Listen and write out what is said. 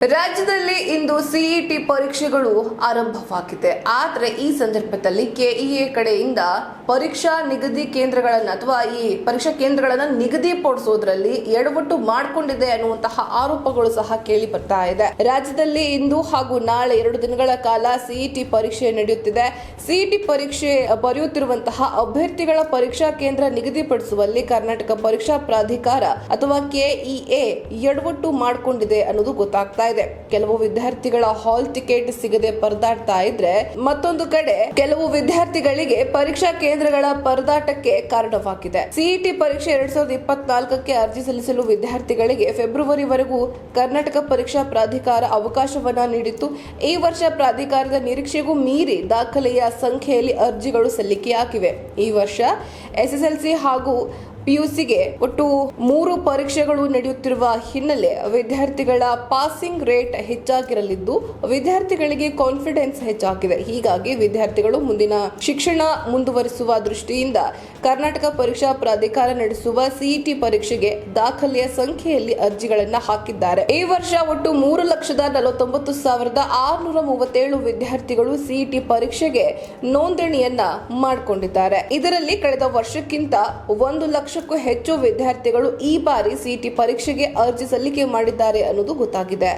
ರಾಜ್ಯದಲ್ಲಿ ಇಂದು ಸಿಇಟಿ ಪರೀಕ್ಷೆಗಳು ಆರಂಭವಾಗಿದೆ. ಆದರೆ ಈ ಸಂದರ್ಭದಲ್ಲಿ ಕೆಇಎ ಕಡೆಯಿಂದ ಪರೀಕ್ಷಾ ನಿಗದಿ ಕೇಂದ್ರಗಳನ್ನು ಅಥವಾ ಈ ಪರೀಕ್ಷಾ ಕೇಂದ್ರಗಳನ್ನು ನಿಗದಿಪಡಿಸೋದ್ರಲ್ಲಿ ಎಡವಟ್ಟು ಮಾಡಿಕೊಂಡಿದೆ ಅನ್ನುವಂತಹ ಆರೋಪಗಳು ಸಹ ಕೇಳಿ ಬರ್ತಾ ಇದೆ. ರಾಜ್ಯದಲ್ಲಿ ಇಂದು ಹಾಗೂ ನಾಳೆ 2 ದಿನಗಳ ಕಾಲ ಸಿಇಟಿ ಪರೀಕ್ಷೆ ನಡೆಯುತ್ತಿದೆ. ಸಿಇಟಿ ಪರೀಕ್ಷೆ ಬರೆಯುತ್ತಿರುವಂತಹ ಅಭ್ಯರ್ಥಿಗಳ ಪರೀಕ್ಷಾ ಕೇಂದ್ರ ನಿಗದಿಪಡಿಸುವಲ್ಲಿ ಕರ್ನಾಟಕ ಪರೀಕ್ಷಾ ಪ್ರಾಧಿಕಾರ ಅಥವಾ ಕೆಇಎ ಎಡವಟ್ಟು ಮಾಡಿಕೊಂಡಿದೆ ಅನ್ನೋದು ಗೊತ್ತಾಗ್ತಾ ಇದೆ. ಕೆಲವು ವಿದ್ಯಾರ್ಥಿಗಳ ಹಾಲ್ ಟಿಕೆಟ್ ಸಿಗದೆ ಪರದಾಡ್ತಾ ಇದ್ರೆ, ಮತ್ತೊಂದು ಕಡೆ ಕೆಲವು ವಿದ್ಯಾರ್ಥಿಗಳಿಗೆ ಪರೀಕ್ಷಾ ಕೇಂದ್ರಗಳ ಪರದಾಟಕ್ಕೆ ಕಾರಣವಾಗಿದೆ. ಸಿಇಟಿ ಪರೀಕ್ಷೆ 2024ಕ್ಕೆ ಅರ್ಜಿ ಸಲ್ಲಿಸಲು ವಿದ್ಯಾರ್ಥಿಗಳಿಗೆ ಫೆಬ್ರವರಿವರೆಗೂ ಕರ್ನಾಟಕ ಪರೀಕ್ಷಾ ಪ್ರಾಧಿಕಾರ ಅವಕಾಶವನ್ನ ನೀಡಿತ್ತು. ಈ ವರ್ಷ ಪ್ರಾಧಿಕಾರದ ನಿರೀಕ್ಷೆಗೂ ಮೀರಿ ದಾಖಲೆಯ ಸಂಖ್ಯೆಯಲ್ಲಿ ಅರ್ಜಿಗಳು ಸಲ್ಲಿಕೆಯಾಗಿವೆ. ಈ ವರ್ಷ ಎಸ್ಎಸ್ಎಲ್ಸಿ ಹಾಗೂ ಪಿಯುಸಿಗೆ ಒಟ್ಟು 3 ಪರೀಕ್ಷೆಗಳು ನಡೆಯುತ್ತಿರುವ ಹಿನ್ನೆಲೆ ವಿದ್ಯಾರ್ಥಿಗಳ ಪಾಸಿಂಗ್ ರೇಟ್ ಹೆಚ್ಚಾಗಿರಲಿದ್ದು ವಿದ್ಯಾರ್ಥಿಗಳಿಗೆ ಕಾನ್ಫಿಡೆನ್ಸ್ ಹೆಚ್ಚಾಗಿದೆ. ಹೀಗಾಗಿ ವಿದ್ಯಾರ್ಥಿಗಳು ಮುಂದಿನ ಶಿಕ್ಷಣ ಮುಂದುವರಿಸುವ ದೃಷ್ಟಿಯಿಂದ ಕರ್ನಾಟಕ ಪರೀಕ್ಷಾ ಪ್ರಾಧಿಕಾರ ನಡೆಸುವ ಸಿಇಟಿ ಪರೀಕ್ಷೆಗೆ ದಾಖಲೆಯ ಸಂಖ್ಯೆಯಲ್ಲಿ ಅರ್ಜಿಗಳನ್ನು ಹಾಕಿದ್ದಾರೆ. ಈ ವರ್ಷ ಒಟ್ಟು 3,49,637 ವಿದ್ಯಾರ್ಥಿಗಳು ಸಿಇಟಿ ಪರೀಕ್ಷೆಗೆ ನೋಂದಣಿಯನ್ನ ಮಾಡಿಕೊಂಡಿದ್ದಾರೆ. ಇದರಲ್ಲಿ ಕಳೆದ ವರ್ಷಕ್ಕಿಂತ 1 ಲಕ್ಷಕ್ಕೂ ಹೆಚ್ಚು ವಿದ್ಯಾರ್ಥಿಗಳು ಈ ಬಾರಿ ಸಿಇಟಿ ಪರೀಕ್ಷೆಗೆ ಅರ್ಜಿ ಸಲ್ಲಿಕೆ ಮಾಡಿದ್ದಾರೆ ಅನ್ನೋದು ಗೊತ್ತಾಗಿದೆ.